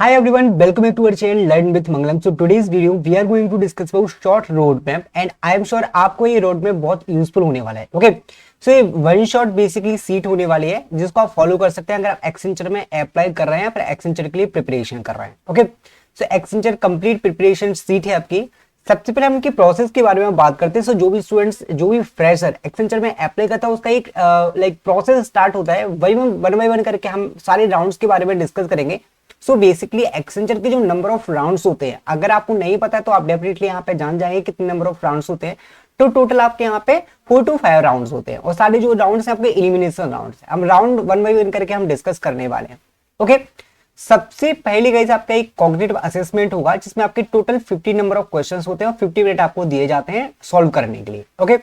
Hi everyone, welcome back to our channel Learn with Mangalam. So today's video we are going to discuss about short roadmap and I am sure आपको ये roadmap बहुत useful होने वाला है. Okay, so ये one shot basically seat होने वाली है जिसको आप फॉलो कर सकते हैं अगर आप एक्सेंचर में अप्लाई कर रहे हैं फिर एक्सेंचर के लिए प्रिपरेशन कर रहे हैं. ओके, सो एक्सेंचर कंप्लीट प्रिपरेशन सीट है आपकी. सबसे पहले हम इनकी प्रोसेस के बारे में बात करते हैं. सो जो भी स्टूडेंट्स जो भी फ्रेशर एक्सेंचर में अप्लाई करता है उसका एक प्रोसेस स्टार्ट होता है. वही वन बाय वन करके हम सारे राउंड्स के बारे में डिस्कस करेंगे. सो बेसिकली एक्सेंचर के जो नंबर ऑफ राउंड्स होते हैं अगर आपको नहीं पता है तो आप डेफिनेटली यहाँ पे जान जाएंगे कितने नंबर ऑफ राउंड्स होते हैं. तो टोटल आपके यहाँ पे 4 to 5 राउंड्स होते हैं और सारे जो राउंड्स हैं आपके एलिमिनेशन राउंड्स हैं. हम राउंड वन बाय वन करके हम डिस्कस करने वाले हैं. ओके, सबसे पहले गाइस आपका एक कॉग्निटिव असेसमेंट होगा जिसमें आपके टोटल 50 नंबर ऑफ क्वेश्चंस होते हैं और 50 मिनट आपको दिए जाते हैं सॉल्व करने के लिए. ओके,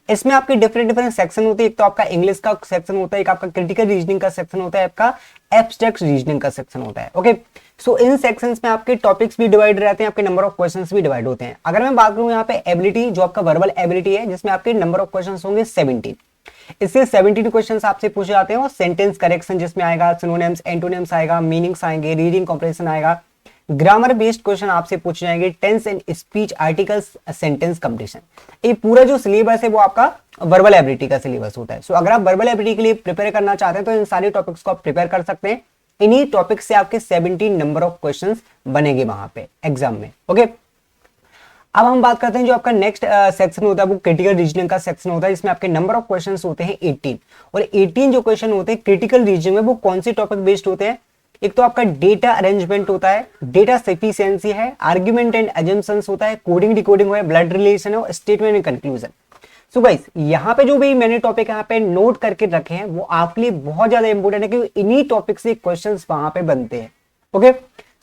इसमें आपके डिफरेंट सेक्शन होते हैं. एक तो आपका इंग्लिश का सेक्शन होता है, एक आपका क्रिटिकल रीजनिंग का सेक्शन होता है, आपका एब्स्ट्रैक्ट रीजनिंग का सेक्शन होता है. ओके, सो इन सेक्शंस में आपके टॉपिक्स भी डिवाइड रहते हैं, आपके नंबर ऑफ क्वेश्चंस भी डिवाइड होते हैं. अगर मैं बात करूं यहाँ पे एबिलिटी जो आपका वर्बल एबिलिटी है जिसमें आपके नंबर ऑफ क्वेश्चंस होंगे 17. इससे 17 क्वेश्चंस आपसे पूछे जाते हैं और सेंटेंस करेक्शन जिसमें आएगा, सिनोनिम्स एंटोनिम्स आएगा, मीनिंग्स आएंगे, रीडिंग कॉम्प्रिहेंशन आएगा, ग्रामर बेस्ड क्वेश्चन आपसे पूछे जाएंगे, tense and speech articles, sentence completion. ये पूरा जो सिलेबस है वो आपका वर्बल एबिलिटी का सिलेबस होता है. सो अगर आप वर्बल एबिलिटी के लिए प्रिपेयर करना चाहते हैं तो इन सारे टॉपिक्स को आप प्रिपेयर कर सकते हैं. इन्हीं टॉपिक से आपके 17 नंबर ऑफ क्वेश्चंस बनेंगे वहां पे एग्जाम में. ओके, अब हम बात करते हैं जो आपका नेक्स्ट सेक्शन होता है वो क्रिटिकल रीजनिंग का सेक्शन होता है जिसमें आपके नंबर ऑफ क्वेश्चंस होते हैं 18. और 18 जो क्वेश्चन होते हैं क्रिटिकल रीजनिंग में वो कौन से टॉपिक बेस्ड होते हैं. एक तो आपका डेटा अरेंजमेंट होता है, डेटा सफिशिएंसी है, आर्ग्यूमेंट एंड अजम्पशंस होता है, कोडिंग डिकोडिंग है, ब्लड रिलेशन है और statement and conclusion. So guys यहाँ पे जो भी मैंने टॉपिक यहाँ पे नोट करके रखे हैं वो आपके लिए बहुत ज्यादा इंपॉर्टेंट है क्योंकि इन्हीं टॉपिक से क्वेश्चंस वहां पे बनते हैं. ओके,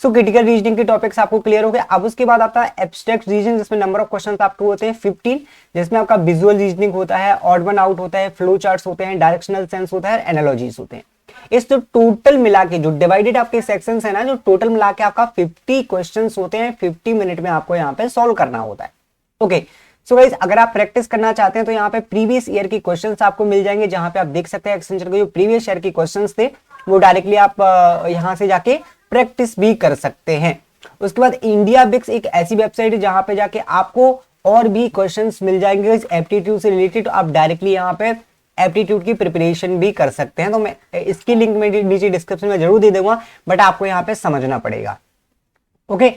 सो क्रिटिकल रीजनिंग के टॉपिक्स आपको क्लियर हो गए. अब उसके बाद आता है एब्स्ट्रैक्ट रीजनिंग जिसमें नंबर ऑफ क्वेश्चंस आपको होते हैं 15. जिसमें आपका विजुअल रीजनिंग होता है, ऑड वन आउट होता है, फ्लो चार्ट्स होते हैं, डायरेक्शनल सेंस होता है, एनालॉजीज होते हैं. इस तो टोटल मिला के जो डिवाइडेड आपके सेक्शंस है ना, जो टोटल मिला के आपका 50 क्वेश्चंस होते हैं. 50 मिनट में आपको यहाँ पे सॉल्व करना होता है. ओके, सो गाइस अगर आप प्रैक्टिस करना चाहते हैं तो यहाँ पे प्रीवियस ईयर की क्वेश्चंस आपको मिल जाएंगे जहां पे आप देख सकते हैं एक्सेंचर के जो प्रीवियस ईयर की क्वेश्चंस थे वो डायरेक्टली आप यहाँ से जाके प्रैक्टिस भी कर सकते हैं. उसके बाद इंडिया बिक्स एक ऐसी वेबसाइट है जहां पे जाके आपको और भी क्वेश्चंस मिल जाएंगे एप्टीट्यूड से रिलेटेड. आप डायरेक्टली यहाँ पे एप्टीट्यूड की प्रिपरेशन भी कर सकते हैं. तो मैं इसकी लिंक में नीचे डिस्क्रिप्शन में जरूर दे दूंगा बट आपको यहाँ पे समझना पड़ेगा. ओके,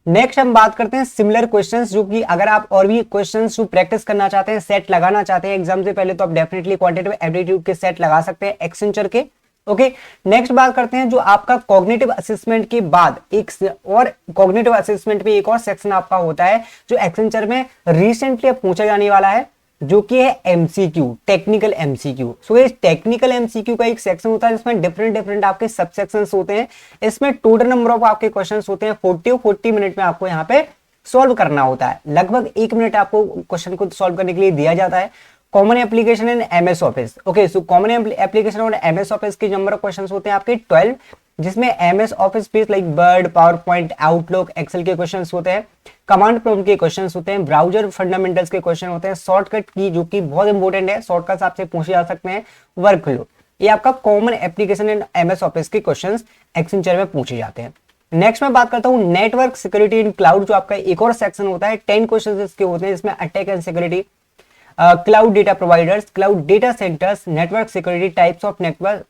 नेक्स्ट हम बात करते हैं सिमिलर क्वेश्चंस जो कि अगर आप और भी क्वेश्चंस जो प्रैक्टिस करना चाहते हैं, सेट लगाना चाहते हैं एग्जाम से पहले तो आप डेफिनेटली क्वांटिटेटिव एप्टीट्यूड के सेट लगा सकते हैं एक्सेंचर के. ओके, नेक्स्ट बात करते हैं जो आपका कॉग्निटिव असेसमेंट के बाद एक और कॉग्निटिव असेसमेंट में एक और सेक्शन आपका होता है जो एक्सेंचर में रिसेंटली पूछा जाने वाला है जो कि है एमसीक्यू, टेक्निकल एमसीक्यू. सो ये टेक्निकल एमसीक्यू का एक सेक्शन होता है जिसमें डिफरेंट आपके सब सेक्शंस होते हैं. इसमें टोटल नंबर ऑफ आपके क्वेश्चंस होते हैं 40 मिनट में आपको यहाँ पे सॉल्व करना होता है. लगभग 1 मिनट आपको क्वेश्चन को सॉल्व करने के लिए दिया जाता है. Common application in MS Office. Okay, so common application और एमएस ऑफिस के नंबर ऑफ क्वेश्चंस होते हैं आपके 12 जिसमें MS Office base like Word, PowerPoint, Outlook, Excel के क्वेश्चंस होते हैं, कमांड प्रॉम्प्ट के क्वेश्चंस होते हैं, ब्राउजर फंडामेंटल्स के क्वेश्चन होते हैं, शॉर्टकट की जो कि बहुत इंपॉर्टेंट है, शॉर्टकट्स आपसे पूछे जा सकते हैं, वर्कफ्लो. ये आपका common application in MS Office के क्वेश्चंस एक्सेंचर में पूछे जाते हैं. नेक्स्ट मैं बात करता हूँ नेटवर्क सिक्योरिटी इन क्लाउड जो आपका एक और सेक्शन होता है. 10 क्वेश्चन इसके होते हैं जिसमें attack and security, cloud data providers, cloud data centres, network security, types of network.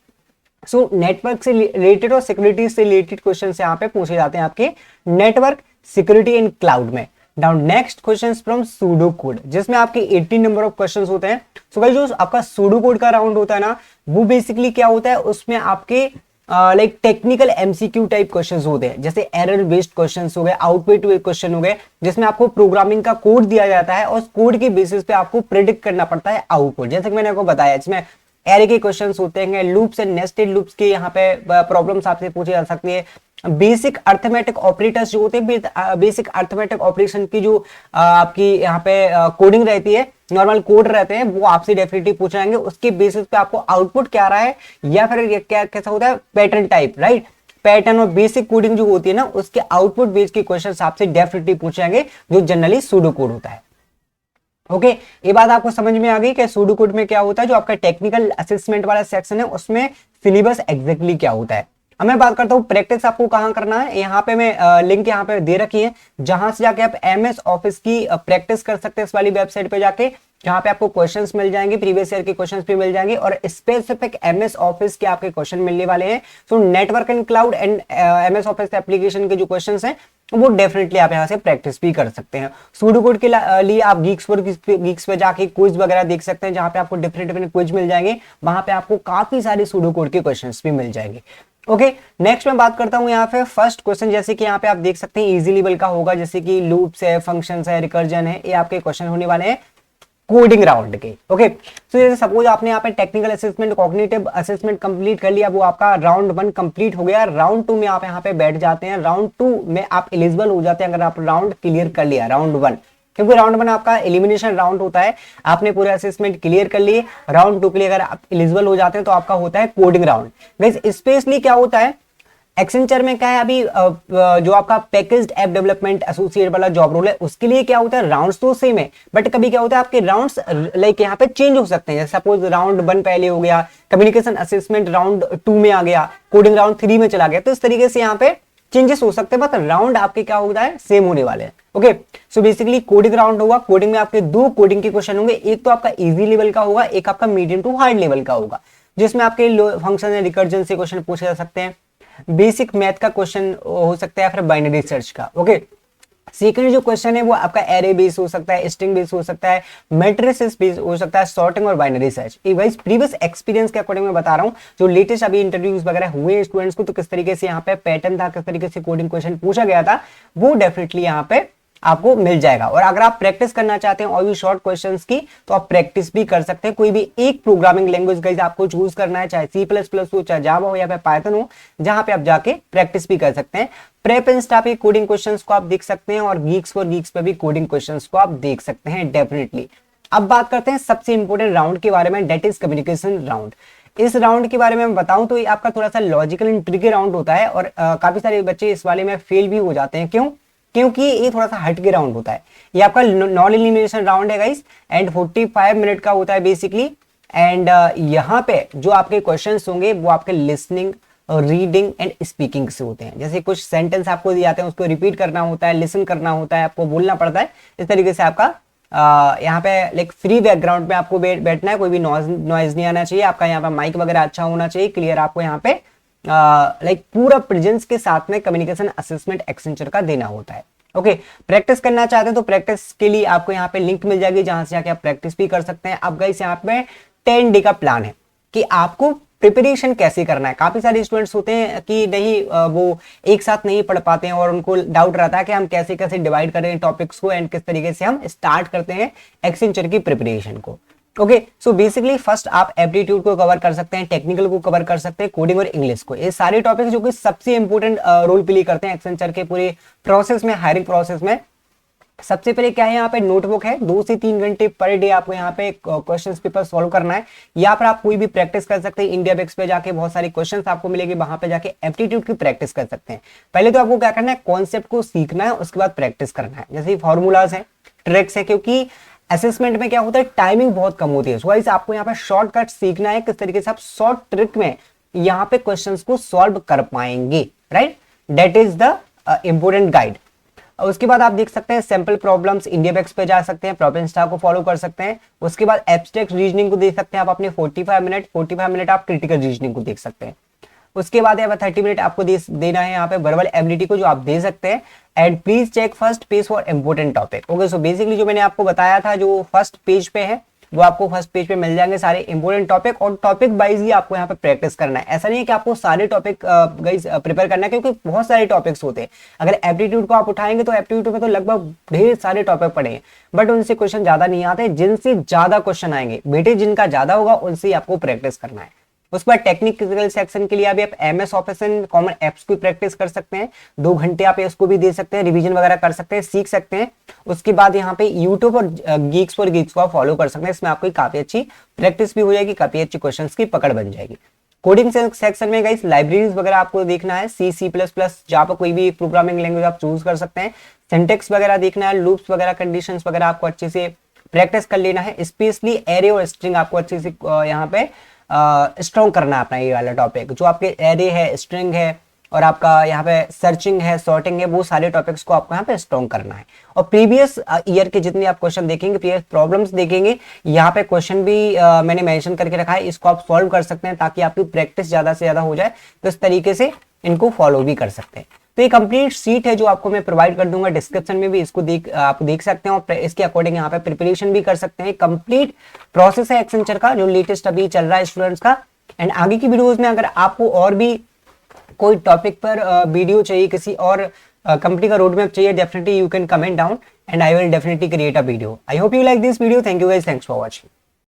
So network से रिलेटेड और सिक्योरिटी से रिलेटेड क्वेश्चन यहाँ पे पूछे जाते हैं आपके नेटवर्क सिक्योरिटी इन क्लाउड में. Now next questions from pseudo code जिसमें आपके 18 नंबर ऑफ क्वेश्चंस होते हैं. सो गाइस जो आपका सूडो कोड का राउंड होता है ना वो बेसिकली क्या होता है, उसमें आपके like technical MCQ type questions होते हैं जैसे एरर बेस्ड क्वेश्चंस हो गए, आउटपुट क्वेश्चन हो गए जिसमें आपको प्रोग्रामिंग का कोड दिया जाता है और उस कोड के बेसिस पे आपको प्रेडिक्ट करना पड़ता है आउटपुट. जैसे कि मैंने आपको बताया इसमें एरे के क्वेश्चंस होते हैं, लूप्स एंड नेस्टेड लूप्स के यहाँ पे प्रॉब्लम्स आपसे पूछी जा सकती है. बेसिक अर्थमेटिक ऑपरेटर्स जो होते हैं, बेसिक अर्थमेटिक ऑपरेशन की जो आपकी यहाँ पे कोडिंग रहती है, नॉर्मल कोड रहते हैं वो आपसे डेफिनेटली पूछ जाएंगे. उसके बेसिस पे आपको आउटपुट क्या रहा है या फिर क्या कैसा होता है पैटर्न टाइप, राइट, पैटर्न और बेसिक कोडिंग जो होती है ना उसके आउटपुट बेस्ड के क्वेश्चंस आपसे डेफिनेटली पूछ जाएंगे जो जनरली सूडो कोड होता है. ओके, ये बात आपको समझ में आ गई कि सूडो कोड में क्या होता है. जो आपका टेक्निकल असेसमेंट वाला सेक्शन है उसमें सिलेबस एग्जैक्टली क्या होता है. अब मैं बात करता हूँ प्रैक्टिस आपको कहाँ करना है। यहाँ पे मैं लिंक यहाँ पे दे रखी है, जहां से जाके आप एमएस ऑफिस की प्रैक्टिस कर सकते हैं इस वाली वेबसाइट पे जाके, जहां पे आपको क्वेश्चंस मिल जाएंगे, प्रीवियस ईयर के क्वेश्चंस भी मिल जाएंगे और स्पेसिफिक एमएस ऑफिस के आपके क्वेश्चन मिलने वाले हैं। So network and cloud and MS office application के जो क्वेश्चंस हैं वो डेफिनेटली आप यहाँ से प्रैक्टिस भी कर सकते हैं। सूडो कोड के लिए आप गीक्स पे जाके क्विज वगैरह देख सकते हैं, जहां पे आपको डिफरेंट डिफरेंट क्विज मिल जाएंगे, वहां पे आपको काफी सारे सूडो कोड के क्वेश्चंस भी मिल जाएंगे। ओके, नेक्स्ट मैं बात करता हूं यहाँ पे फर्स्ट क्वेश्चन, जैसे कि यहाँ पे आप देख सकते हैं इजी लेवल का होगा, जैसे कि लूप्स है, फंक्शंस है, रिकर्जन है, ये आपके क्वेश्चन होने वाले हैं कोडिंग राउंड के। ओके, तो जैसे सपोज आपने यहाँ पे technical assessment, cognitive assessment complete कर लिया, वो आपका राउंड 1 कंप्लीट हो गया। राउंड 2 में आप यहाँ पे बैठ जाते हैं, राउंड 2 में आप एलिजिबल हो जाते हैं अगर आप राउंड क्लियर कर लिया राउंड 1, क्योंकि राउंड 1 आपका एलिमिनेशन राउंड होता है, आपने पूरे असेसमेंट क्लियर कर लिए। राउंड 2 के लिए अगर आप एलिजिबल हो जाते हैं तो आपका होता है कोडिंग राउंड। गाइस स्पेशली क्या होता है एक्सेंचर में, क्या है अभी जो आपका पैकेज्ड ऐप डेवलपमेंट एसोसिएट वाला जॉब रोल है, उसके लिए क्या होता है राउंड्स तो सेम है, बट कभी क्या होता है आपके राउंड्स लाइक यहाँ पे चेंज हो सकते हैं। जैसे सपोज राउंड 1 पहले हो गया, कम्युनिकेशन असेसमेंट राउंड 2 में आ गया, कोडिंग राउंड 3 में चला गया, तो इस तरीके से यहाँ पे चेंजेस हो सकते हैं, बट राउंड आपके क्या होता है सेम होने वाले हैं। Okay, so basically coding round होगा, कोडिंग में आपके 2 कोडिंग के क्वेश्चन होंगे, एक तो आपका इजी लेवल का होगा, एक आपका मीडियम टू हार्ड लेवल का होगा, जिसमें आपके फंक्शन एंड रिकर्जन से क्वेश्चन पूछे जा सकते हैं, बेसिक मैथ का क्वेश्चन हो सकता है, फिर बाइनरी सर्च का। ओके, सेकंड जो क्वेश्चन है वो आपका एरे बेस हो सकता है, स्ट्रिंग बेस हो सकता है, मैट्रिसेस बेस हो सकता है, सॉर्टिंग और binary search. Wise previous experience के अकॉर्डिंग मैं बता रहा हूं, जो लेटेस्ट अभी इंटरव्यूज वगैरह हुए स्टूडेंट्स को, तो किस तरीके से यहाँ पे पैटर्न था, किस तरीके से कोडिंग क्वेश्चन पूछा गया था, वो डेफिनेटली यहाँ पे आपको मिल जाएगा। और अगर आप प्रैक्टिस करना चाहते हैं और भी शॉर्ट क्वेश्चंस की, तो आप प्रैक्टिस भी कर सकते हैं। कोई भी एक प्रोग्रामिंग लैंग्वेज गाइस आपको चूज करना है, चाहे C++ हो, चाहे जावा हो या फिर पाइथन हो, जहां पे आप जाके प्रैक्टिस भी कर सकते हैं। प्रेप एंड स्टाफ पे कोडिंग क्वेश्चंस को आप देख सकते हैं और गीक्स फॉर गीक्स पे भी कोडिंग क्वेश्चंस को आप देख सकते हैं डेफिनेटली। अब बात करते हैं सबसे इंपॉर्टेंट राउंड के बारे में, डेट इज कम्युनिकेशन राउंड। इस राउंड के बारे में मैं बताऊं तो ये आपका थोड़ा सा लॉजिकल एंड ट्रिकी राउंड होता है, और काफी सारे बच्चे इस वाले में फेल भी हो जाते हैं। क्यों? क्योंकि ये थोड़ा सा हटके राउंड होता है। ये आपका नॉन एलिमिनेशन राउंड है गाइस, एंड 45 मिनट का होता है बेसिकली। एंड यहाँ पे जो आपके क्वेश्चंस होंगे वो आपके लिसनिंग, रीडिंग एंड स्पीकिंग से होते हैं। जैसे कुछ सेंटेंस आपको दिए जाते हैं, उसको रिपीट करना होता है, लिसन करना होता है, आपको बोलना पड़ता है। इस तरीके से आपका यहाँ पे लाइक फ्री बैकग्राउंड में आपको बैठना है, कोई भी नॉइज नहीं आना चाहिए, आपका यहाँ पे माइक वगैरह अच्छा होना चाहिए, क्लियर आपको यहाँ पे लाइक पूरा प्रेजेंस के साथ में कम्युनिकेशन असेसमेंट एक्सेंचर का देना होता है। ओके, प्रैक्टिस करना चाहते हैं तो प्रैक्टिस के लिए आपको यहाँ पे लिंक मिल जाएगी, जहां से जाके आप प्रैक्टिस भी कर सकते हैं। अब गाइस यहाँ पे 10 डे का प्लान है कि आपको प्रिपरेशन कैसे करना है। काफी सारे स्टूडेंट्स होते हैं कि नहीं वो एक साथ नहीं पढ़ पाते हैं और उनको डाउट रहता है कि हम कैसे कैसे डिवाइड करें टॉपिक्स को एंड किस तरीके से हम स्टार्ट करते हैं एक्सेंचर की प्रिपरेशन को। ओके, सो बेसिकली फर्स्ट आप एप्टीट्यूड को कवर कर सकते हैं, टेक्निकल को कवर कर सकते हैं, कोडिंग और इंग्लिश को। ये सारे टॉपिक्स जो कि सबसे इंपॉर्टेंट रोल प्ले करते हैं एक्सेंचर के पूरे प्रोसेस में, हायरिंग प्रोसेस में। सबसे पहले क्या है, यहाँ पे नोटबुक है, 2 से 3 घंटे पर डे आपको यहाँ पे क्वेश्चंस पेपर सॉल्व करना है। यहाँ पर आप कोई भी प्रैक्टिस कर सकते हैं, इंडिया बेक्स पे जाके बहुत सारे क्वेश्चंस आपको मिलेंगे, वहां पे जाके एप्टीट्यूड की प्रैक्टिस कर सकते हैं। पहले तो आपको क्या करना है, कॉन्सेप्ट को सीखना है, उसके बाद प्रैक्टिस करना है। जैसे फॉर्मूलाज है, ट्रिक्स है, क्योंकि असेसमेंट में क्या होता है टाइमिंग बहुत कम होती है। सो गाइस आपको यहाँ पे शॉर्टकट सीखना है, किस तरीके से आप शॉर्ट ट्रिक में यहाँ पे क्वेश्चंस को सॉल्व कर पाएंगे, right? That is the important guide. उसके बाद आप देख सकते हैं सैंपल प्रॉब्लम्स, इंडिया बेक्स पे जा सकते हैं, प्रॉब्लम स्टार को फॉलो कर सकते हैं। उसके बाद एब्स्ट्रैक्ट रीजनिंग को देख सकते हैं आप अपने 45 मिनट आप क्रिटिकल रीजनिंग को देख सकते हैं। उसके बाद यहाँ 30 मिनट आपको देना है यहाँ पे वर्बल एबिलिटी को, जो आप दे सकते हैं। And please check first page for important topic. Okay, so basically जो मैंने आपको बताया था, जो फर्स्ट पेज पे है वो आपको फर्स्ट पेज पे मिल जाएंगे सारे इंपोर्टेंट टॉपिक, और टॉपिक वाइज ही आपको यहाँ पे प्रैक्टिस करना है। ऐसा नहीं है कि आपको सारे टॉपिक गाइस प्रिपेयर करना है, क्योंकि बहुत सारे टॉपिक्स होते हैं। अगर एप्टीट्यूड को आप उठाएंगे तो एप्टीट्यूड में तो लगभग ढेर सारे टॉपिक पड़े हैं, बट उनसे क्वेश्चन ज्यादा नहीं आते। जिनसे ज्यादा क्वेश्चन आएंगे बेटे, जिनका ज्यादा होगा उनसे आपको प्रैक्टिस करना है। उसके बाद टेक्निकल सेक्शन के लिए अभी आप MS office and common apps की प्रैक्टिस कर सकते हैं। 2 घंटे आप इसको भी दे सकते हैं, रिवीजन वगैरह कर सकते हैं, सीख सकते हैं। उसके बाद यहाँ पे यूट्यूब और गीक्स फॉर गीक्स को आप फॉलो कर सकते हैं। इसमें आपको काफी अच्छी प्रैक्टिस भी हो जाएगी, काफी अच्छी क्वेश्चंस की पकड़ बन जाएगी। कोडिंग सेक्शन में गाइस लाइब्रेरीज वगैरह आपको देखना है, C++, जावा, कोई भी कोई लैंग्वेज आप चूज कर सकते हैं। सिंटेक्स वगैरह देखना है, लूप्स वगैरह, कंडीशंस वगैरह आपको अच्छे से प्रैक्टिस कर लेना है। स्पेशली एरे और स्ट्रिंग आपको अच्छे से यहाँ पे स्ट्रॉन्ग करना है अपना ये वाला टॉपिक। जो आपके एरे है, स्ट्रिंग है और आपका यहाँ पे सर्चिंग है, सॉर्टिंग है, वो सारे टॉपिक्स को आपको यहाँ पे स्ट्रॉन्ग करना है। और प्रीवियस ईयर के जितने आप क्वेश्चन देखेंगे, प्रीवियस प्रॉब्लम्स देखेंगे, यहाँ पे क्वेश्चन भी मैंने मेंशन करके रखा है, इसको आप सॉल्व कर सकते हैं ताकि आपकी प्रैक्टिस ज्यादा से ज्यादा हो जाए। तो इस तरीके से इनको फॉलो भी कर सकते हैं। तो ये कंप्लीट सीट है जो आपको मैं प्रोवाइड कर दूंगा डिस्क्रिप्शन में भी, इसको आप देख सकते हैं और इसके अकॉर्डिंग यहाँ पे प्रिपरेशन भी कर सकते हैं। कंप्लीट प्रोसेस है एक्सेंचर का जो लेटेस्ट अभी चल रहा है स्टूडेंट्स का। एंड आगे की वीडियोस में अगर आपको और भी कोई टॉपिक पर वीडियो चाहिए, किसी और कंपनी का रोड मैप चाहिए, definitely you can comment down and I will definitely create a video. I hope you like this video. Thank you guys, thanks for watching.